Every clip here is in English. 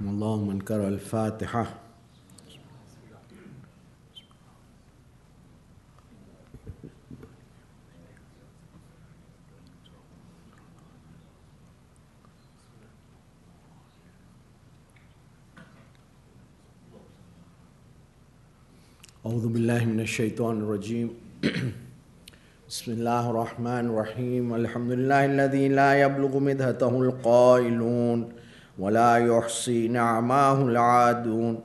الله من قرأ الفاتحة. أعوذ بالله من الشيطان الرجيم. بسم الله الرحمن الرحيم. الحمد لله الذي لا يبلغ مدحته القائلون ولا يحصي نعماه العادون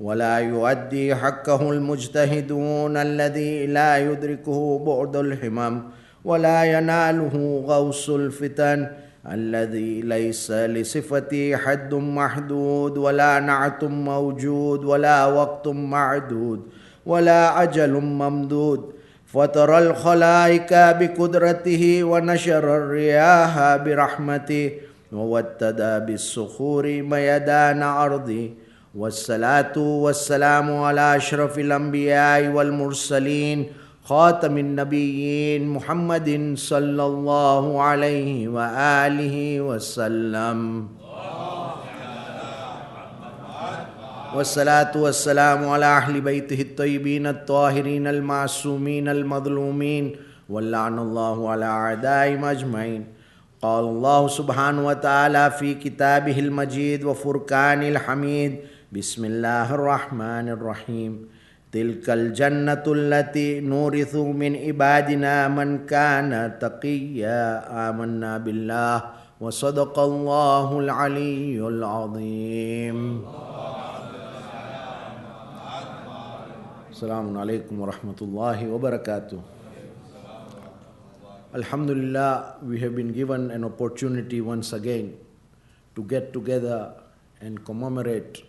ولا يؤدي حقه المجتهدون الذي لا يدركه بعد الحمم ولا يناله غوص الفتن الذي ليس لصفته حد محدود ولا نعت موجود ولا وقت معدود ولا أجل ممدود فطر الخلائق بقدرته ونشر الرياح برحمته ووتد بالصخور ميدان أرضه والصلاة والسلام على أشرف الأنبياء والمرسلين خاتم النبيين محمد صلى الله عليه وآله وسلم والصلاة والسلام على أهل بيته الطيبين الطاهرين المعصومين المظلومين واللعن الله على أعدائهم أجمعين. قال الله سبحانه وتعالى في كتابه المجيد وفرقان الحميد: بسم الله الرحمن الرحيم. تلك الجنة التي نورث من عبادنا من كان تقيا آمنا بالله وصدق الله العلي العظيم. Assalamu alaikum wa rahmatullahi wa barakatuh. Alhamdulillah, we have been given an opportunity once again to get together and commemorate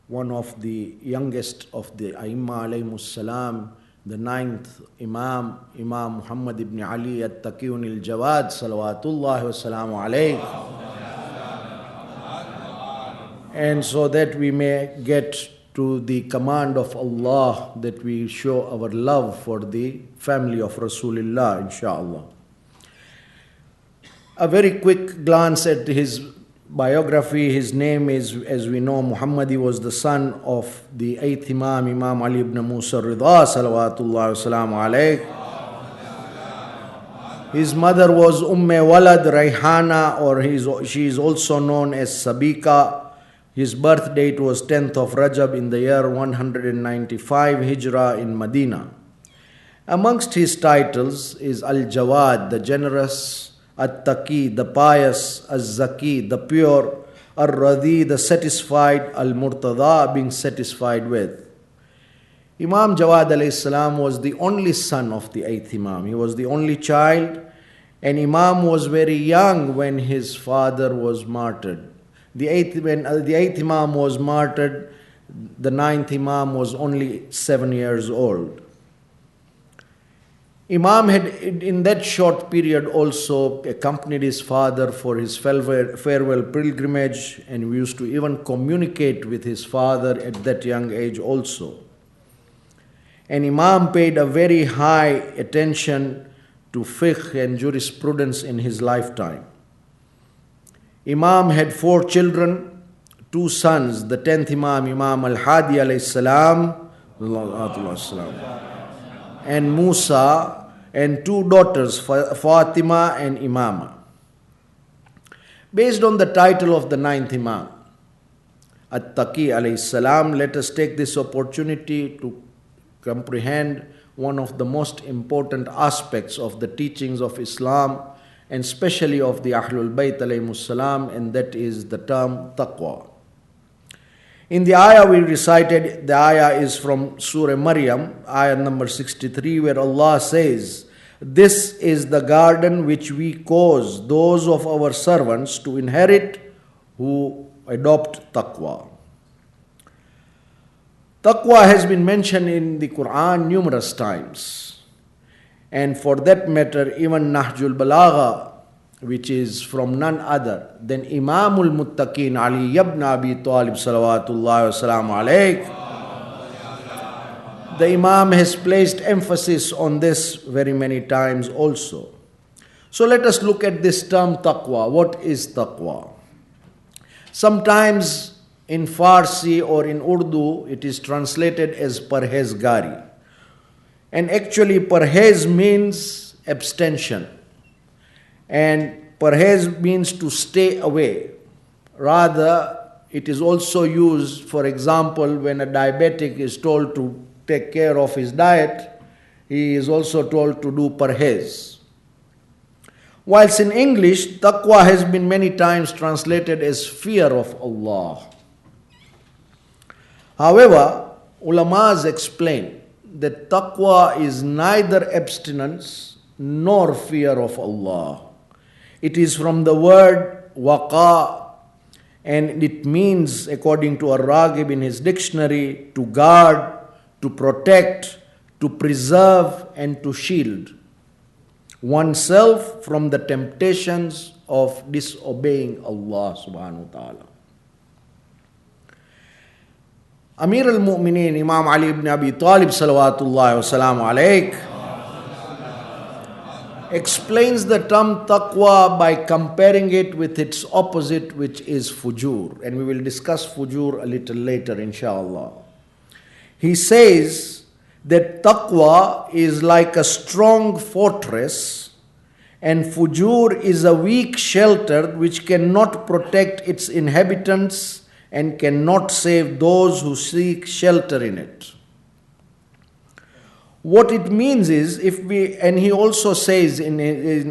one of the youngest of the Aimma alayhimus salam, the ninth Imam, Imam Muhammad ibn Ali at-Taqiyun al-Jawad, salawatullahi wa salamu alayhi. And so that we may get to the command of Allah that we show our love for the family of Rasulullah, inshaAllah. A very quick glance at his biography. His name is, as we know, Muhammad. He was the son of the 8th Imam, Imam Ali ibn Musa Rida, salawatullahi wa salamu alayhi. His mother was Walad Rayhana, or she is also known as Sabika. His birth date was 10th of Rajab in the year 195 Hijrah in Medina. Amongst his titles is Al-Jawad, the generous, At-Taqi, the pious, Az-Zaki, the pure, Ar-Radi, the satisfied, Al-Murtada, being satisfied with. Imam Jawad alayhi salam was the only son of the 8th Imam. He was the only child, and Imam was very young when his father was martyred. When the 8th Imam was martyred, the 9th Imam was only 7 years old. Imam had, in that short period, also accompanied his father for his farewell pilgrimage, and we used to even communicate with his father at that young age also. And Imam paid a very high attention to fiqh and jurisprudence in his lifetime. Imam had 4 children, 2 sons, the 10th Imam, Imam Al-Hadi alayhi salam, and Musa, and 2 daughters, Fatima and Imama. Based on the title of the 9th Imam, At-Taqi alayhi salam, let us take this opportunity to comprehend one of the most important aspects of the teachings of Islam, and especially of the Ahlul-bayt alayhimus salam, and that is the term taqwa. In the ayah we recited, the ayah is from Surah Maryam, ayah number 63, where Allah says, "This is the garden which we cause those of our servants to inherit who adopt taqwa." Taqwa has been mentioned in the Quran numerous times. And for that matter, even Nahjul Balagha, which is from none other than Imamul Muttaqin Ali ibn Abi Talib salawatullahi wa salamu alayhi, the Imam has placed emphasis on this very many times also. So let us look at this term taqwa. What is taqwa? Sometimes in Farsi or in Urdu, it is translated as parhezgari. And actually, parhez means abstention. And parhez means to stay away. Rather, it is also used, for example, when a diabetic is told to take care of his diet, he is also told to do parhez. Whilst in English, taqwa has been many times translated as fear of Allah. However, ulamas explain that taqwa is neither abstinence nor fear of Allah. It is from the word waqa, and it means, according to Ar-Raghib in his dictionary, to guard, to protect, to preserve, and to shield oneself from the temptations of disobeying Allah subhanahu wa ta'ala. Amir al-Mu'mineen Imam Ali ibn Abi Talib salawatullahi wa salamu alayh explains the term taqwa by comparing it with its opposite, which is fujur. And we will discuss fujur a little later, inshallah. He says that taqwa is like a strong fortress and fujur is a weak shelter which cannot protect its inhabitants and cannot save those who seek shelter in it. What it means is, and he also says in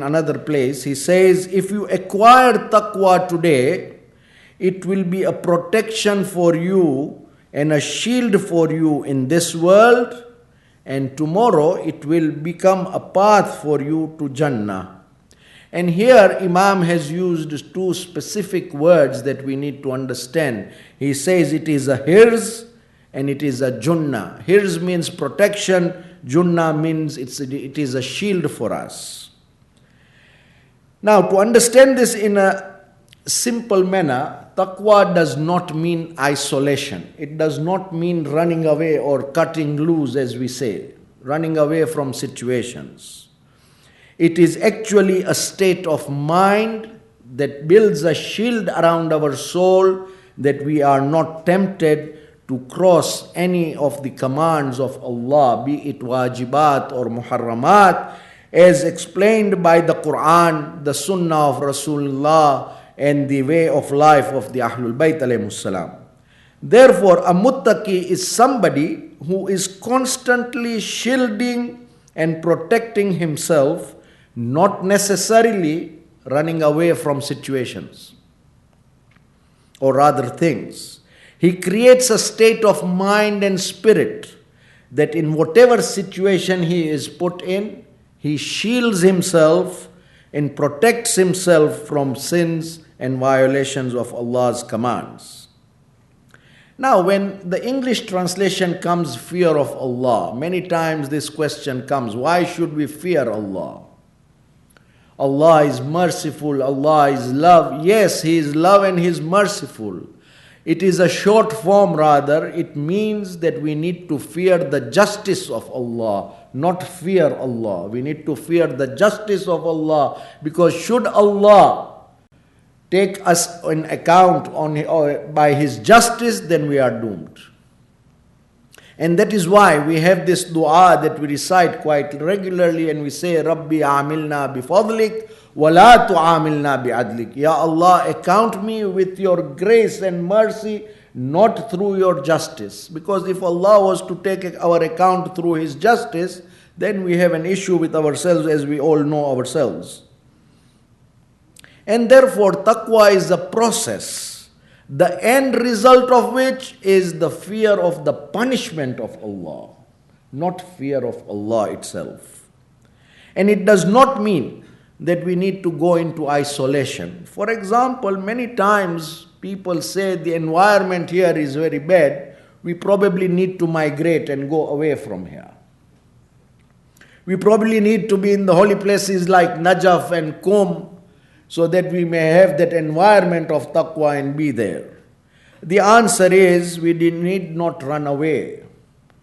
another place, he says, if you acquire taqwa today, it will be a protection for you and a shield for you in this world, and tomorrow it will become a path for you to Jannah. And here Imam has used two specific words that we need to understand. He says it is a hirz and it is a junnah. Hirz means protection, junnah means it is a shield for us. Now, to understand this in a simple manner, taqwa does not mean isolation. It does not mean running away or cutting loose, as we say, running away from situations. It is actually a state of mind that builds a shield around our soul, that we are not tempted to cross any of the commands of Allah, be it wajibat or muharramat, as explained by the Quran, the Sunnah of Rasulullah, and the way of life of the Ahlul-bayt alayhimus salam. Therefore, a muttaqi is somebody who is constantly shielding and protecting himself, not necessarily running away from situations or rather things. He creates a state of mind and spirit that in whatever situation he is put in, he shields himself and protects himself from sins and violations of Allah's commands. Now, when the English translation comes, fear of Allah, many times this question comes, why should we fear Allah? Allah is merciful, Allah is love. Yes, He is love and He is merciful. It is a short form rather. It means that we need to fear the justice of Allah, not fear Allah. We need to fear the justice of Allah, because should Allah take us in account by His justice, then we are doomed. And that is why we have this dua that we recite quite regularly, and we say, Rabbi amilna bifadlik wa la tu'amilna bi'adlik. Ya Allah, account me with your grace and mercy, not through your justice. Because if Allah was to take our account through His justice, then we have an issue with ourselves, as we all know ourselves. And therefore, taqwa is a process, the end result of which is the fear of the punishment of Allah, not fear of Allah itself. And it does not mean that we need to go into isolation. For example, many times people say the environment here is very bad, we probably need to migrate and go away from here. We probably need to be in the holy places like Najaf and Qum, so that we may have that environment of taqwa and be there. The answer is, we need not run away.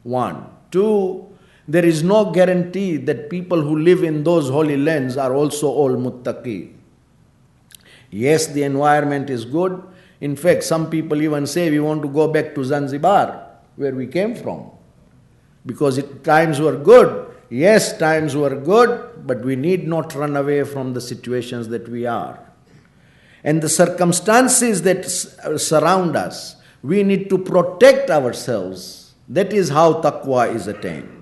1. 2, there is no guarantee that people who live in those holy lands are also all muttaqi. Yes, the environment is good. In fact, some people even say we want to go back to Zanzibar, where we came from. Because times were good. Yes, times were good, but we need not run away from the situations that we are. And the circumstances that surround us, we need to protect ourselves. That is how taqwa is attained.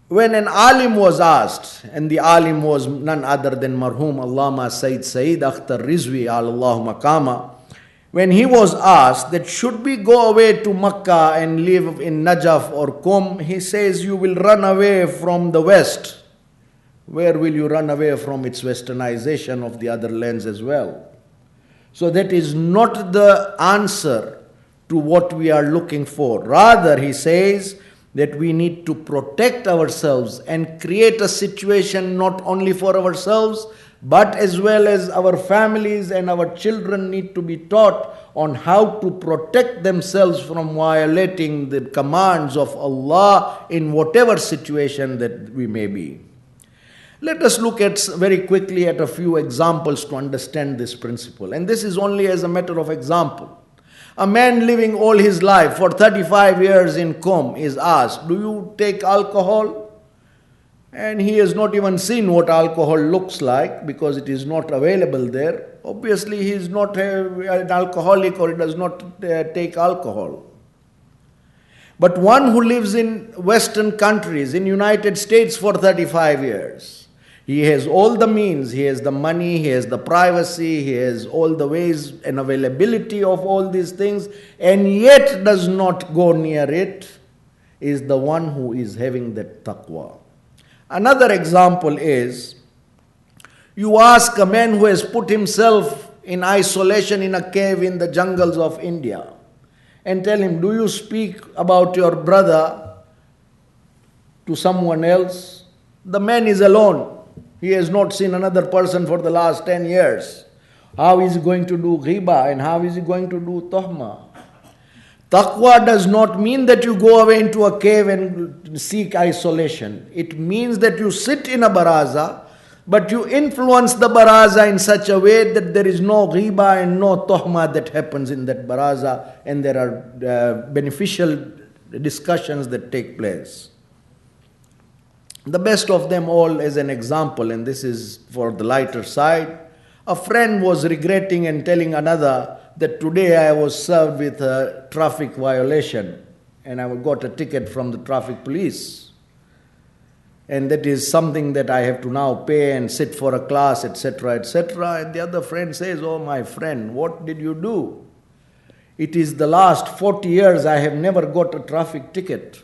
When an alim was asked, and the alim was none other than marhum Allama Sayyid Akhtar Rizvi Allahu Maqama, when he was asked that should we go away to Makkah and live in Najaf or Qum, he says you will run away from the West. Where will you run away from its westernization of the other lands as well? So that is not the answer to what we are looking for. Rather, he says that we need to protect ourselves and create a situation not only for ourselves, but as well as our families and our children need to be taught on how to protect themselves from violating the commands of Allah in whatever situation that we may be. Let us look at very quickly at a few examples to understand this principle. And this is only as a matter of example. A man living all his life for 35 years in Qom is asked, do you take alcohol? And he has not even seen what alcohol looks like because it is not available there. Obviously, he is not an alcoholic or he does not take alcohol. But one who lives in Western countries, in United States for 35 years, he has all the means, he has the money, he has the privacy, he has all the ways and availability of all these things, and yet does not go near it, is the one who is having that taqwa. Another example is, you ask a man who has put himself in isolation in a cave in the jungles of India, and tell him, do you speak about your brother to someone else? The man is alone. He has not seen another person for the last 10 years. How is he going to do ghiba and how is he going to do tuhma? Taqwa does not mean that you go away into a cave and seek isolation. It means that you sit in a baraza, but you influence the baraza in such a way that there is no ghiba and no tuhma that happens in that baraza, and there are beneficial discussions that take place. The best of them all as an example, and this is for the lighter side. A friend was regretting and telling another that today I was served with a traffic violation and I got a ticket from the traffic police. And that is something that I have to now pay and sit for a class, etc., etc. And the other friend says, oh my friend, what did you do? It is the last 40 years I have never got a traffic ticket.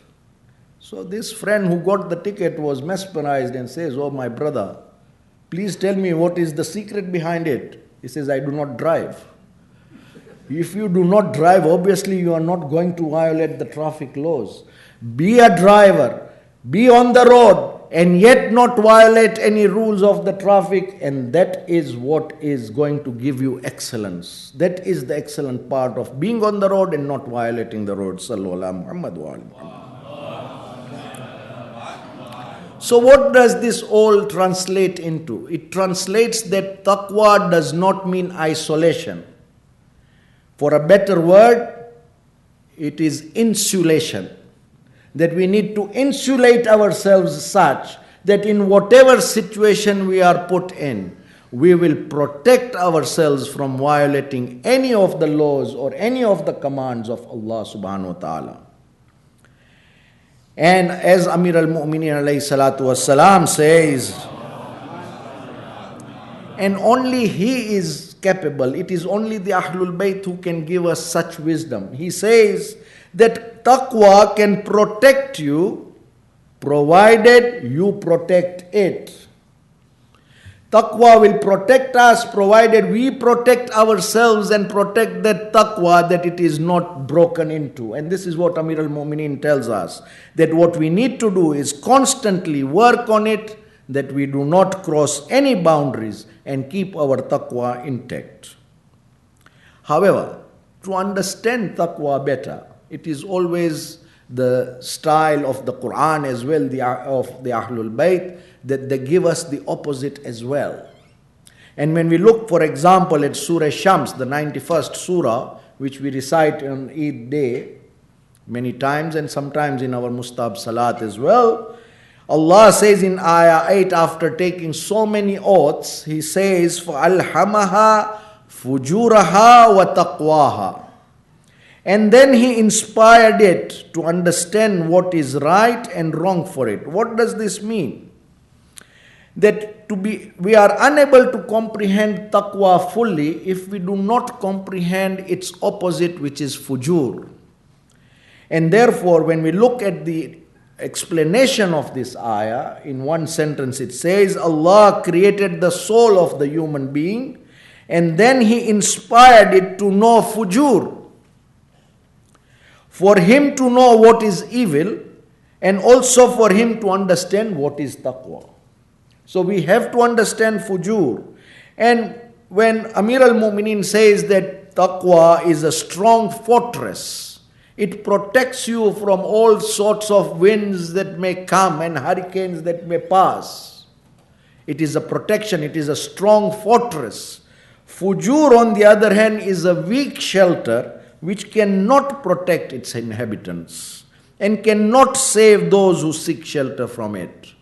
So this friend who got the ticket was mesmerized and says, oh my brother, please tell me what is the secret behind it. He says, I do not drive. If you do not drive, obviously you are not going to violate the traffic laws. Be a driver, be on the road, and yet not violate any rules of the traffic, and that is what is going to give you excellence. That is the excellent part of being on the road and not violating the road. Sallu ala Muhammad wa ala Muhammad. So what does this all translate into? It translates that taqwa does not mean isolation. For a better word, it is insulation. That we need to insulate ourselves such that in whatever situation we are put in, we will protect ourselves from violating any of the laws or any of the commands of Allah subhanahu wa ta'ala. And as Amir al-Mu'mineen alayhi salatu wassalam says, and only he is capable, it is only the Ahlul-bayt who can give us such wisdom. He says that taqwa can protect you provided you protect it. Taqwa will protect us provided we protect ourselves and protect that taqwa, that it is not broken into. And this is what Amir al-Mu'mineen tells us, that what we need to do is constantly work on it, that we do not cross any boundaries and keep our taqwa intact. However, to understand taqwa better, it is always the style of the Quran as well, of the Ahlul-bayt, that they give us the opposite as well. And when we look, for example, at Surah Shams, the 91st surah, which we recite on Eid day many times and sometimes in our Mustab Salat as well, Allah says in Ayah 8, after taking so many oaths, He says, فَأَلْحَمَهَا فُجُورَهَا وَتَقْوَاهَا. And then He inspired it to understand what is right and wrong for it. What does this mean? That we are unable to comprehend taqwa fully if we do not comprehend its opposite, which is fujur. And therefore, when we look at the explanation of this ayah, in one sentence it says, Allah created the soul of the human being and then He inspired it to know fujur. For him to know what is evil and also for him to understand what is taqwa. So we have to understand fujur. And when Amir al-Mu'mineen says that taqwa is a strong fortress, it protects you from all sorts of winds that may come and hurricanes that may pass. It is a protection, it is a strong fortress. Fujur, on the other hand, is a weak shelter which cannot protect its inhabitants and cannot save those who seek shelter from it.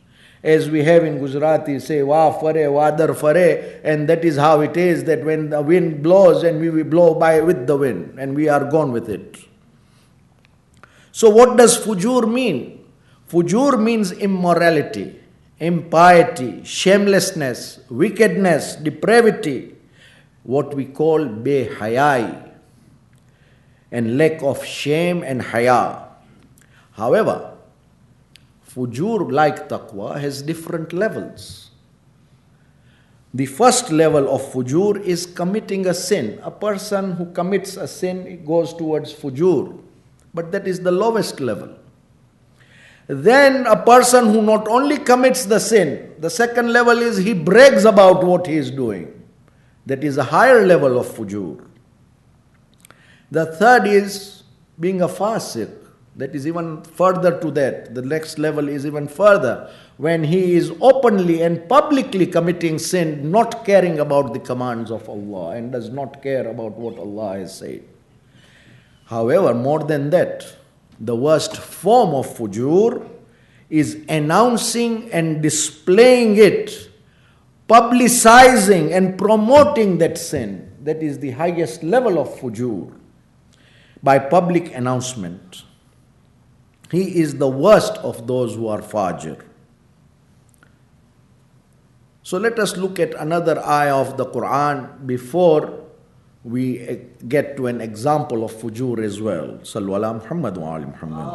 As we have in Gujarati say, wa fare, wadar fare, and that is how it is, that when the wind blows and we blow by with the wind and we are gone with it. So what does fujur mean? Fujur means immorality, impiety, shamelessness, wickedness, depravity, what we call behayai, and lack of shame and haya. However, fujur, like taqwa, has different levels. The first level of fujur is committing a sin. A person who commits a sin goes towards fujur, but that is the lowest level. Then a person who not only commits the sin, the second level is he brags about what he is doing. That is a higher level of fujur. The third is being a fasiq. That is even further to that. The next level is even further, when he is openly and publicly committing sin, not caring about the commands of Allah and does not care about what Allah has said. However, more than that, the worst form of fujur is announcing and displaying it, publicizing and promoting that sin. That is the highest level of fujur. By public announcement. He is the worst of those who are fajr. So let us look at another ayah of the Quran before we get to an example of fujur as well. Sallu ala Muhammad wa ali Muhammad.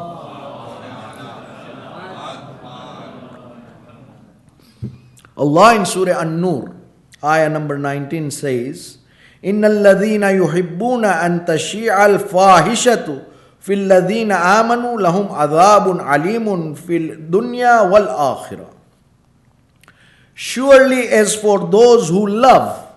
Allah in Surah An-Nur, ayah number 19 says, إن الذين يحبون أن تشيع الفاحشة في الذين آمنوا لهم عذاب عليم في الدنيا والآخرة. Surely as for those who love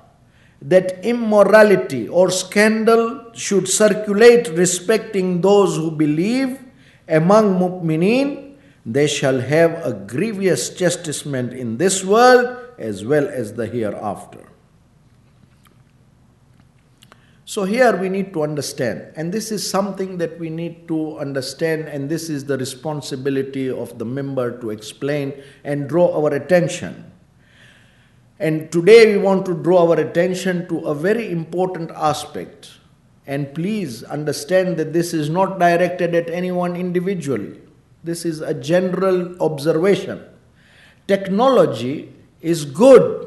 that immorality or scandal should circulate respecting those who believe among mu'mineen, they shall have a grievous chastisement in this world as well as the hereafter. So here we need to understand, and this is something that we need to understand, and this is the responsibility of the member to explain and draw our attention. And today we want to draw our attention to a very important aspect. And please understand that this is not directed at anyone individually. This is a general observation. Technology is good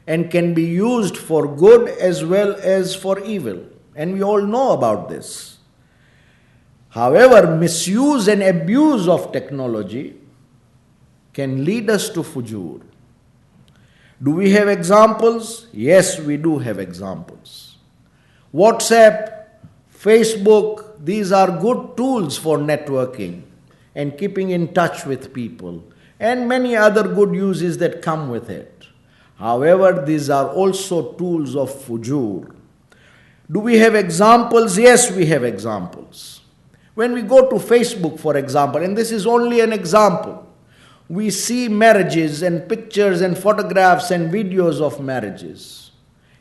and can be used for good as well as for evil. And we all know about this. However, misuse and abuse of technology can lead us to fujur. Do we have examples? Yes, we do have examples. WhatsApp, Facebook, these are good tools for networking and keeping in touch with people, and many other good uses that come with it. However, these are also tools of fujur. Do we have examples? Yes, we have examples. When we go to Facebook, for example, and this is only an example, we see marriages and pictures and photographs and videos of marriages.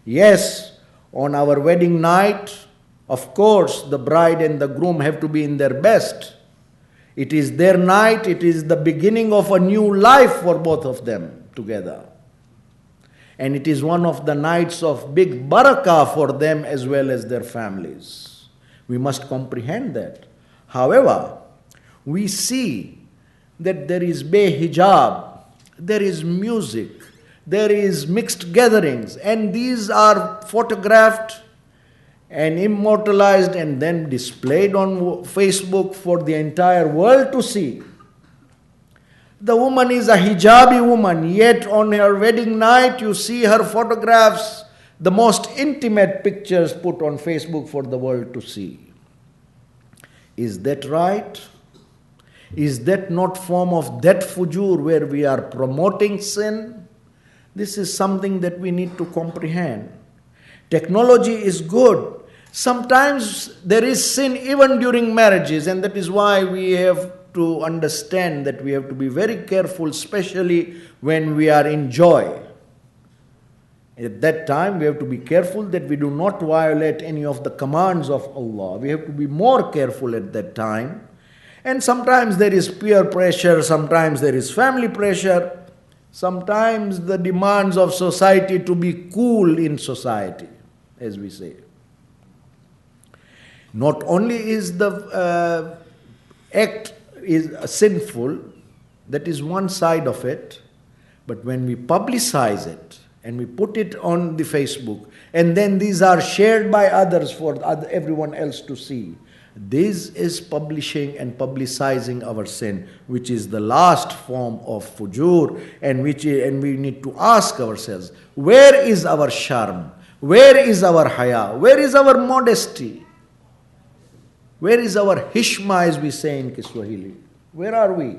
Yes, on our wedding night, of course, the bride and the groom have to be in their best. It is their night, it is the beginning of a new life for both of them together. And it is one of the nights of big barakah for them as well as their families. We must comprehend that. However, we see that there is hijab, there is music, there is mixed gatherings, and these are photographed and immortalized and then displayed on Facebook for the entire world to see. The woman is a hijabi woman, yet on her wedding night you see her photographs, the most intimate pictures put on Facebook for the world to see. Is that right? Is that not form of that fujur where we are promoting sin? This is something that we need to comprehend. Technology is good. Sometimes there is sin even during marriages, and that is why we have to understand that we have to be very careful, especially when we are in joy. At that time, we have to be careful that we do not violate any of the commands of Allah. We have to be more careful at that time. And sometimes there is peer pressure, sometimes there is family pressure, sometimes the demands of society to be cool in society, as we say. Not only is the act is sinful, that is one side of it, but when we publicize it and we put it on the Facebook, and then these are shared by others for everyone else to see, this is publishing and publicizing our sin, which is the last form of fujur, and we need to ask ourselves, where is our sharm? Where is our haya? Where is our modesty? Where is our hishma, as we say in Kiswahili? Where are we?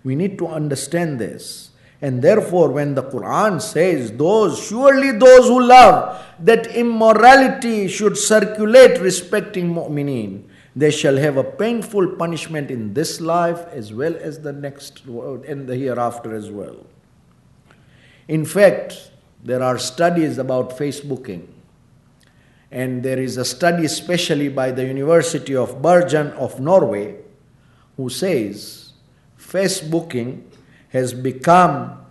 We need to understand this. And therefore, when the Quran says, surely those who love that immorality should circulate respecting mu'mineen, they shall have a painful punishment in this life as well as the next world and the hereafter as well. In fact, there are studies about Facebooking. And there is a study especially by the University of Bergen of Norway who says Facebooking has become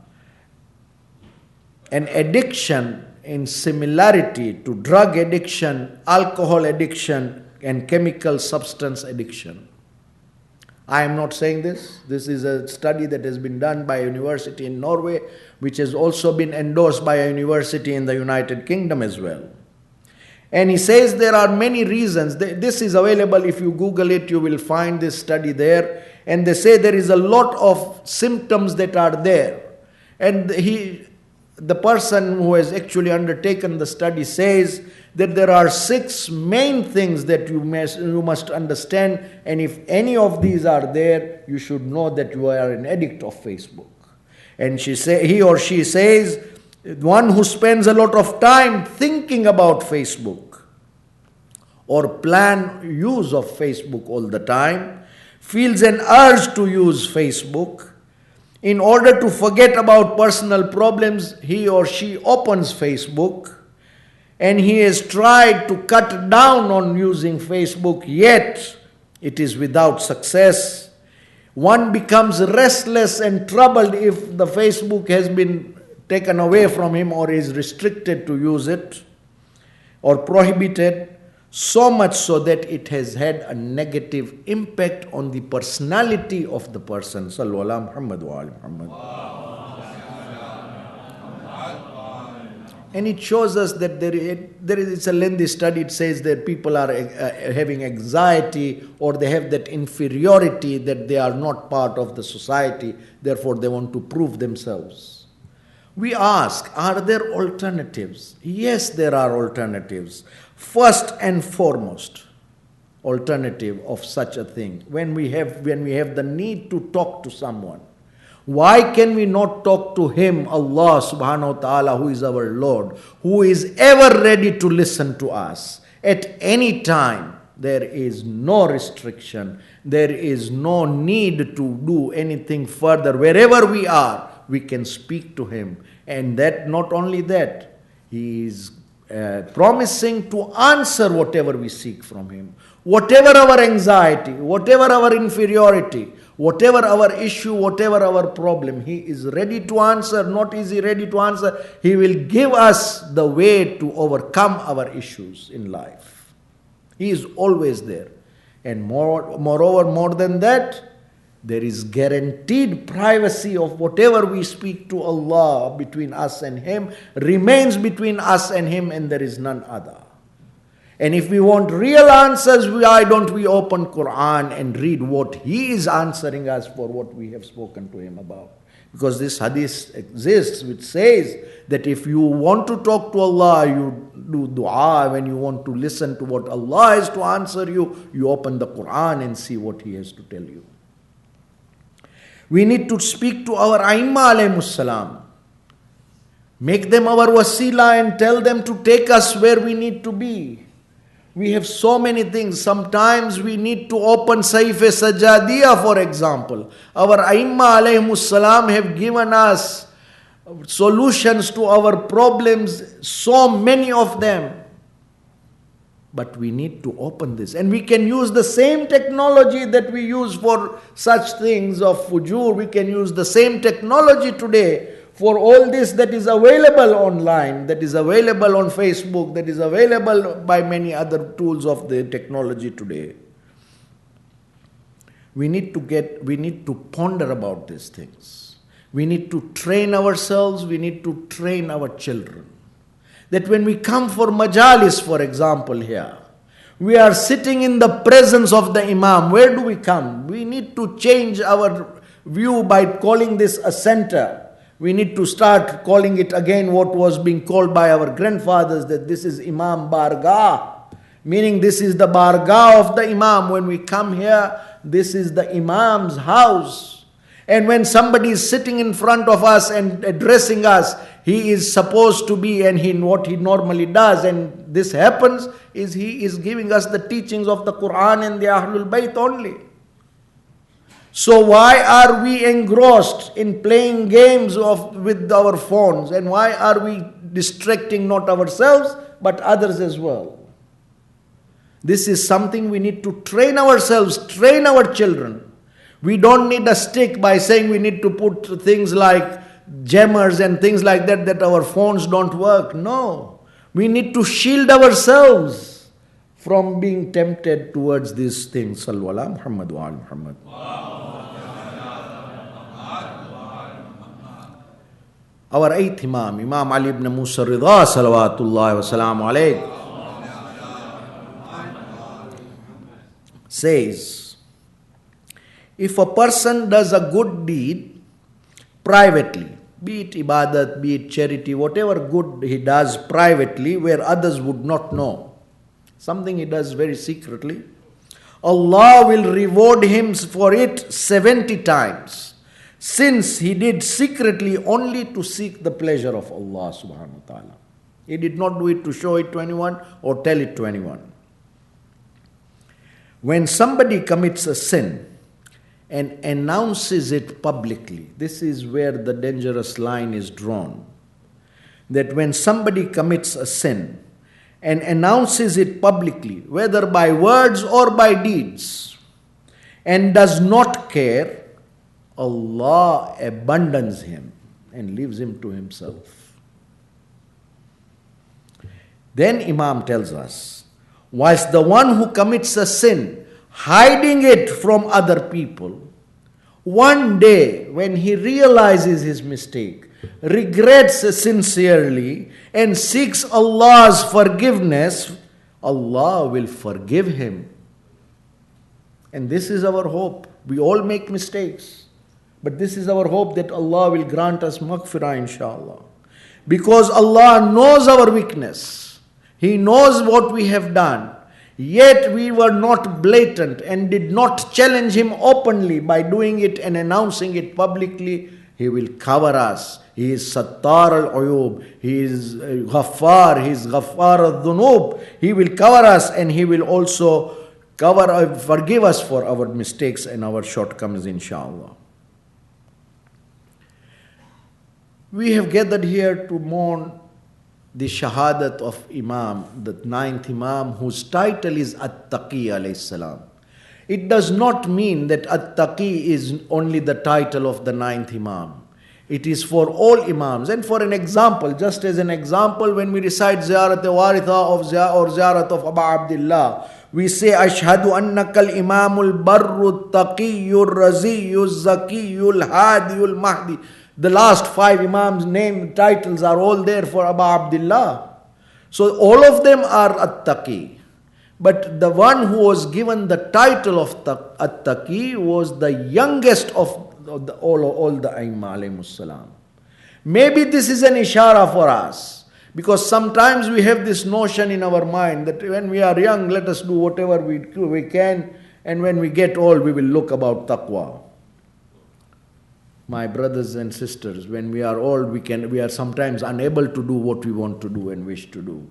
an addiction in similarity to drug addiction, alcohol addiction, and chemical substance addiction. I am not saying this. This is a study that has been done by a university in Norway, which has also been endorsed by a university in the United Kingdom as well. And he says there are many reasons. This is available. If you Google it, you will find this study there. And they say there is a lot of symptoms that are there. And the person who has actually undertaken the study says that there are 6 main things that you must understand. And if any of these are there, you should know that you are an addict of Facebook. And he or she says, one who spends a lot of time thinking about Facebook or plan use of Facebook all the time, feels an urge to use Facebook. In order to forget about personal problems, he or she opens Facebook, and he has tried to cut down on using Facebook, yet it is without success. One becomes restless and troubled if the Facebook has been taken away from him or is restricted to use it or prohibited, so much so that it has had a negative impact on the personality of the person. Sallu ala Muhammad wa ala Muhammad. And it shows us that it's a lengthy study. It says that people are having anxiety, or they have that inferiority that they are not part of the society, therefore they want to prove themselves. We ask, are there alternatives? Yes, there are alternatives. First and foremost, alternative of such a thing, when we have the need to talk to someone, why can we not talk to Him, Allah subhanahu wa ta'ala, who is our Lord, who is ever ready to listen to us at any time? There is no restriction. There is no need to do anything further. Wherever we are, we can speak to Him. And that, not only that, He is promising to answer whatever we seek from Him. Whatever our anxiety, whatever our inferiority, whatever our issue, whatever our problem, He is ready to answer. Not is He ready to answer, He will give us the way to overcome our issues in life. He is always there. And moreover, more than that, there is guaranteed privacy of whatever we speak to Allah between us and Him remains between us and Him, and there is none other. And if we want real answers, why don't we open Quran and read what He is answering us for what we have spoken to Him about? Because this hadith exists which says that if you want to talk to Allah, you do dua. When you want to listen to what Allah has to answer you, you open the Quran and see what He has to tell you. We need to speak to our Aimma alayhimus salam. Make them our wasila and tell them to take us where we need to be. We have so many things. Sometimes we need to open Saif-e Sajadiyah, for example. Our Aimma alayhimus salam have given us solutions to our problems, so many of them. But we need to open this. And we can use the same technology that we use for such things of fujur. We can use the same technology today for all this that is available online, that is available on Facebook, that is available by many other tools of the technology today. We need to ponder about these things. We need to train ourselves. We need to train our children. That when we come for majalis, for example, here, we are sitting in the presence of the Imam. Where do we come? We need to change our view by calling this a center. We need to start calling it again what was being called by our grandfathers, that this is Imam Bargah. Meaning this is the Bargah of the Imam. When we come here, this is the Imam's house. And when somebody is sitting in front of us and addressing us, he is supposed to be, and what he normally does, and this happens, is he is giving us the teachings of the Quran and the Ahlul-bayt only. So why are we engrossed in playing games with our phones? And why are we distracting not ourselves, but others as well? This is something we need to train ourselves, train our children. We don't need a stick by saying we need to put things like jammers and things like that, that our phones don't work. No. We need to shield ourselves from being tempted towards these things. Sallu ala Muhammad wa ala Muhammad. Our 8th Imam, Imam Ali ibn Musa Ridha, salawatullahi wa salamu alayhi, says, if a person does a good deed privately, be it ibadat, be it charity, whatever good he does privately where others would not know, something he does very secretly, Allah will reward him for it 70 times. Since he did secretly only to seek the pleasure of Allah subhanahu wa ta'ala. He did not do it to show it to anyone or tell it to anyone. When somebody commits a sin and announces it publicly, this is where the dangerous line is drawn. That when somebody commits a sin and announces it publicly, whether by words or by deeds, and does not care, Allah abandons him and leaves him to himself. Then Imam tells us, whilst the one who commits a sin, hiding it from other people, one day when he realizes his mistake, regrets sincerely and seeks Allah's forgiveness, Allah will forgive him. And this is our hope. We all make mistakes. But this is our hope, that Allah will grant us maghfirah, inshallah. Because Allah knows our weakness. He knows what we have done. Yet we were not blatant and did not challenge Him openly by doing it and announcing it publicly. He will cover us. He is Sattar al-Uyub. He is Ghaffar. He is Ghaffar al-Dhunub. He will cover us, and He will also forgive us for our mistakes and our shortcomings, inshallah. We have gathered here to mourn the Shahadat of Imam, the 9th Imam, whose title is At-Taqi alayhi salam. It does not mean that At-Taqi is only the title of the 9th Imam. It is for all Imams. And for an example, just as an example, when we recite Ziyarat-e-Waritha or Ziyarat of Aba Abdullah, we say, Ashhadu annakal imamul barru taqiyul raziyul zakiyul hadiyul mahdi. The last 5 Imams' name titles are all there for Aba Abdullah. So all of them are At-Taqi. But the one who was given the title of At-Taqi was the youngest of all the Aimma alayhimus salam. Maybe this is an ishara for us, because sometimes we have this notion in our mind that when we are young, let us do whatever we can, and when we get old, we will look about taqwa. My brothers and sisters, when we are old, we are sometimes unable to do what we want to do and wish to do.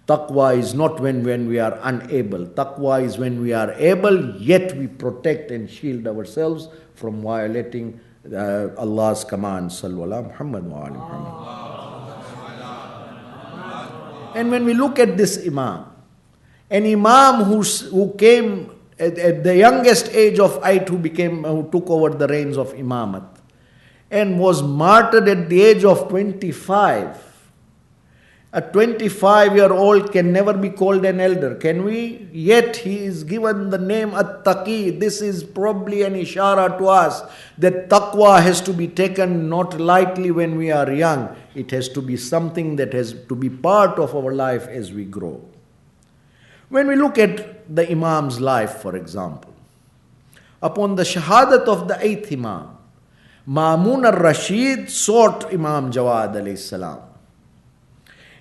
Taqwa is not when we are unable. Taqwa is when we are able, yet we protect and shield ourselves from violating Allah's commands. Sallu ala Muhammad wa ala Muhammad. And when we look at this Imam, an Imam who came at the youngest age of 8, who took over the reins of Imamat, and was martyred at the age of 25. A 25-year-old can never be called an elder, can we? Yet he is given the name At-Taqi. This is probably an ishara to us that taqwa has to be taken not lightly when we are young. It has to be something that has to be part of our life as we grow. When we look at the Imam's life, for example, upon the Shahadat of the 8th Imam, Ma'mun al-Rashid sought Imam Jawad alayhi salam.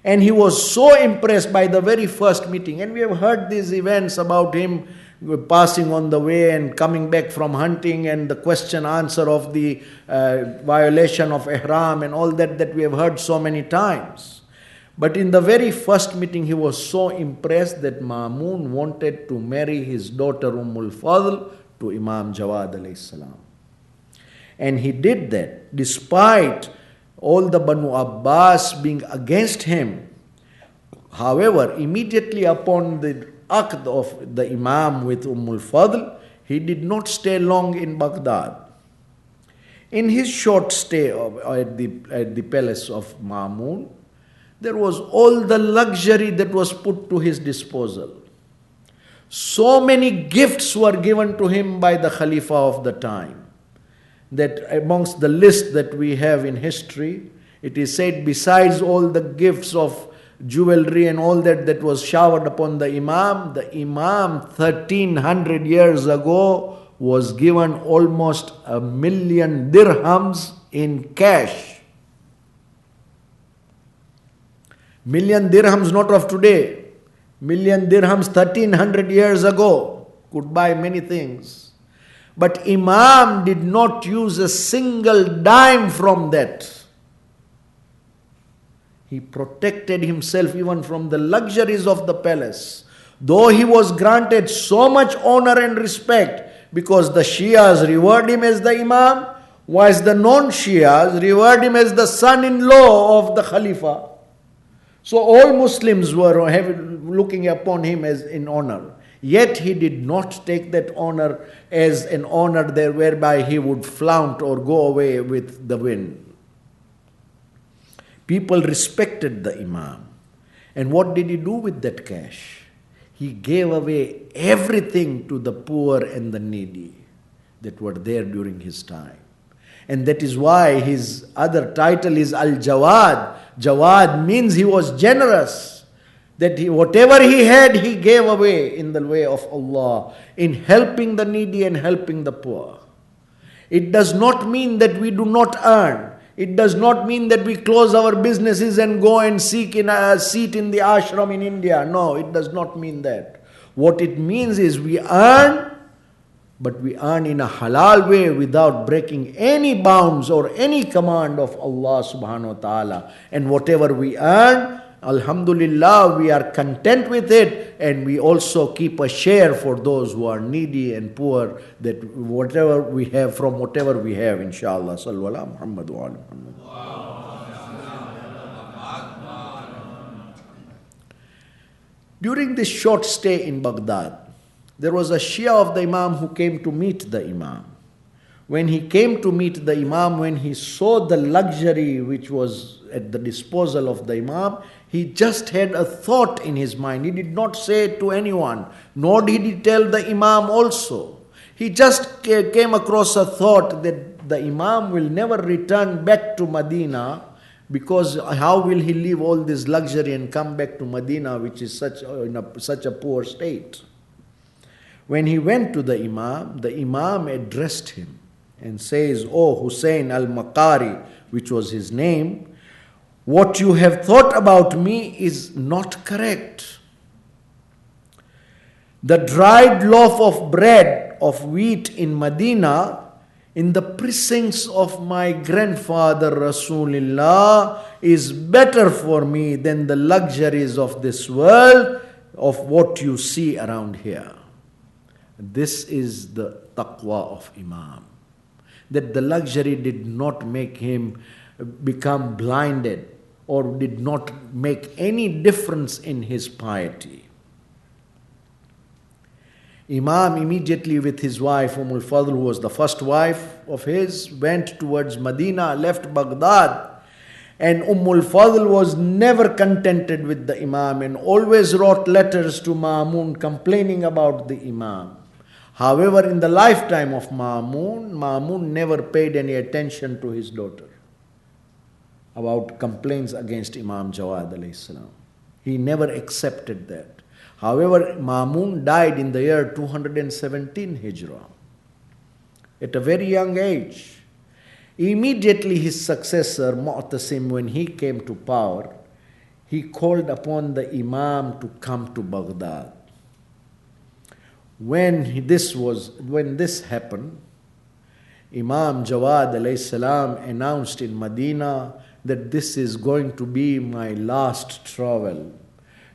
And he was so impressed by the very first meeting. And we have heard these events about him passing on the way and coming back from hunting, and the question answer of the violation of ihram and all that we have heard so many times. But in the very first meeting, he was so impressed that Ma'mun wanted to marry his daughter Fadl to Imam Jawad alayhi salam. And he did that despite all the Banu Abbas being against him. However, immediately upon the aqd of the Imam with Fadl, he did not stay long in Baghdad. In his short stay at the palace of Ma'mun, there was all the luxury that was put to his disposal. So many gifts were given to him by the Khalifa of the time, that amongst the list that we have in history, it is said besides all the gifts of jewelry and all that was showered upon the Imam 1300 years ago was given almost 1,000,000 dirhams in cash. 1,000,000 dirhams not of today. 1,000,000 dirhams 1300 years ago could buy many things. But Imam did not use a single dime from that. He protected himself even from the luxuries of the palace. Though he was granted so much honor and respect, because the Shias revered him as the Imam, whilst the non-Shias revered him as the son-in-law of the Khalifa. So all Muslims were looking upon him as in honor. Yet he did not take that honor as an honor there whereby he would flaunt or go away with the wind. People respected the Imam. And what did he do with that cash? He gave away everything to the poor and the needy that were there during his time. And that is why his other title is Al-Jawad. Jawad means he was generous. That whatever he had, he gave away in the way of Allah, in helping the needy and helping the poor. It does not mean that we do not earn. It does not mean that we close our businesses and go and seek a seat in the ashram in India. No, it does not mean that. What it means is we earn, but we earn in a halal way without breaking any bounds or any command of Allah subhanahu wa ta'ala. And whatever we earn, Alhamdulillah, we are content with it, and we also keep a share for those who are needy and poor, that whatever we have, from whatever we have, inshallah. Sallu ala Muhammad wa ala Muhammad. During this short stay in Baghdad, there was a Shia of the Imam who came to meet the Imam. When he came to meet the Imam, when he saw the luxury which was at the disposal of the Imam, he just had a thought in his mind. He did not say it to anyone, nor did he tell the Imam also. He just came across a thought that the Imam will never return back to Medina, because how will he leave all this luxury and come back to Medina, which is such a poor state? When he went to the Imam addressed him and says, "Oh Hussein al-Maqari," which was his name, "what you have thought about me is not correct. The dried loaf of bread of wheat in Medina, in the precincts of my grandfather Rasulullah, is better for me than the luxuries of this world, of what you see around here." This is the taqwa of Imam. That the luxury did not make him become blinded, or did not make any difference in his piety. Imam immediately with his wife al-Fadl, who was the first wife of his, went towards Medina, left Baghdad. And al-Fadl was never contented with the Imam and always wrote letters to Ma'mun complaining about the Imam. However, in the lifetime of Ma'mun never paid any attention to his daughter about complaints against Imam Jawad alayhi salam. He never accepted that. However, Ma'mun died in the year 217 Hijrah at a very young age. Immediately his successor Mu'tasim, when he came to power, he called upon the Imam to come to Baghdad. When this happened, Imam Jawad alayhi salam announced in Medina that this is going to be my last travel.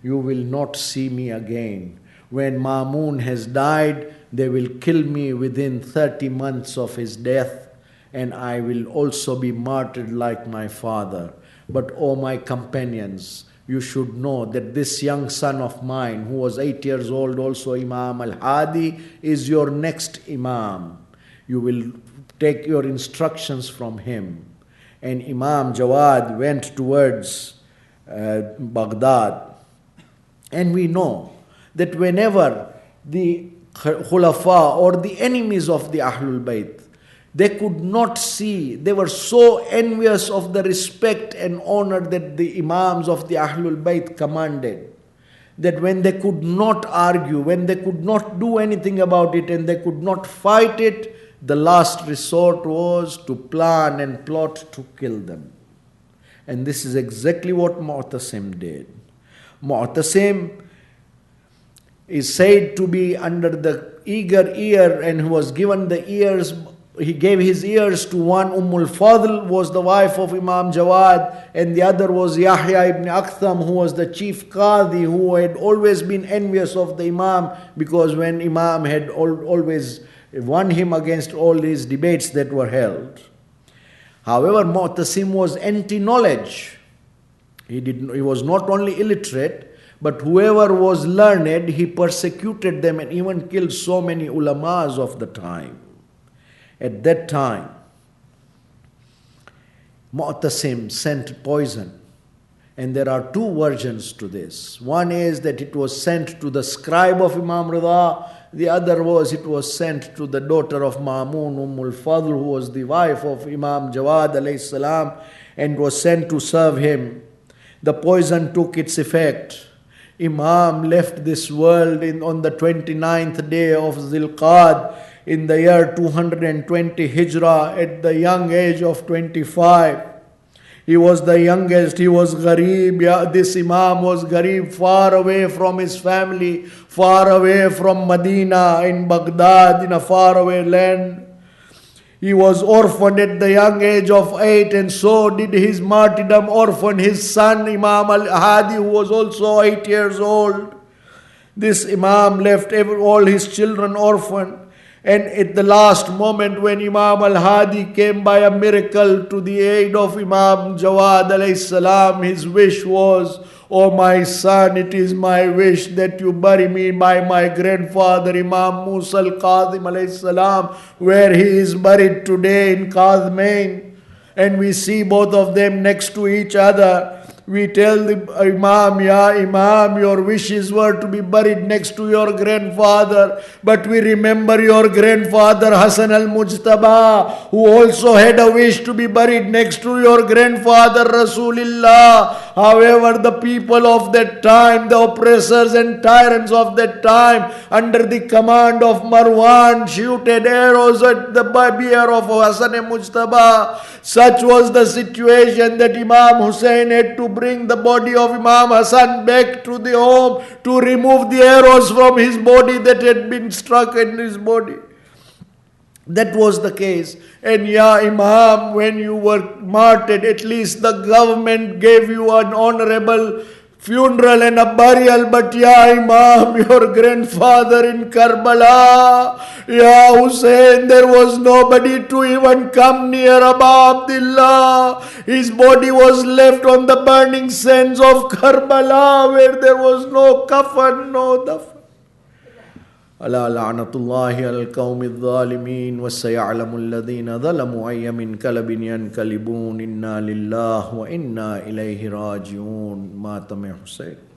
You will not see me again. When Ma'mun has died, they will kill me within 30 months of his death, and I will also be martyred like my father. But O my companions, you should know that this young son of mine, who was 8 years old, also Imam al-Hadi, is your next Imam. You will take your instructions from him. And Imam Jawad went towards Baghdad. And we know that whenever the Khulafa or the enemies of the Ahlul-bayt, they could not see, they were so envious of the respect and honor that the Imams of the Ahlul-bayt commanded, that when they could not argue, when they could not do anything about it and they could not fight it, the last resort was to plan and plot to kill them. And this is exactly what Mu'tasim did. Mu'tasim is said to be under the eager ear, and he was given the ears. He gave his ears to one al-Fadl, was the wife of Imam Jawad, and the other was Yahya ibn Aktham, who was the chief Qadi, who had always been envious of the Imam, because when Imam had always won him against all these debates that were held. However, Mu'tasim was anti-knowledge. He was not only illiterate, but whoever was learned, he persecuted them and even killed so many ulamas of the time. At that time, Mu'tasim sent poison. And there are two versions to this. One is that it was sent to the scribe of Imam Rida. The other was it was sent to the daughter of Ma'mun, al-Fadl, who was the wife of Imam Jawad alayhi salam, and was sent to serve him. The poison took its effect. Imam left this world on the 29th day of DhulQaad in the year 220 Hijrah at the young age of 25. He was the youngest, he was Gharib. This Imam was Gharib, far away from his family, far away from Medina, in Baghdad, in a faraway land. He was orphaned at the young age of 8, and so did his martyrdom orphan his son Imam al-Hadi, who was also 8 years old. This Imam left all his children orphaned. And at the last moment when Imam al-Hadi came by a miracle to the aid of Imam Jawad alayhi salam, his wish was, "Oh my son, it is my wish that you bury me by my grandfather Imam Musa al-Qadhim alayhi salam, where he is buried today in Qadhmain." And we see both of them next to each other. We tell the Imam, "Ya Imam, your wishes were to be buried next to your grandfather. But we remember your grandfather Hassan al-Mujtaba, who also had a wish to be buried next to your grandfather Rasulullah." However, the people of that time, the oppressors and tyrants of that time, under the command of Marwan, shooted arrows at the bier of Hassan al-Mujtaba. Such was the situation that Imam Hussein had to bring the body of Imam Hassan back to the home to remove the arrows from his body that had been struck in his body. That was the case. And Ya Imam, when you were martyred, at least the government gave you an honorable funeral and a burial. But Ya Imam, your grandfather in Karbala, Ya Hussein, there was nobody to even come near Abu Abdullah. His body was left on the burning sands of Karbala, where there was no kafan, no dafn. ألا لعنة الله على القوم الظالمين وسيعلم الذين ظلموا أي منقلب ينقلبون إنا لله وإنا إليه راجعون. مات حسين.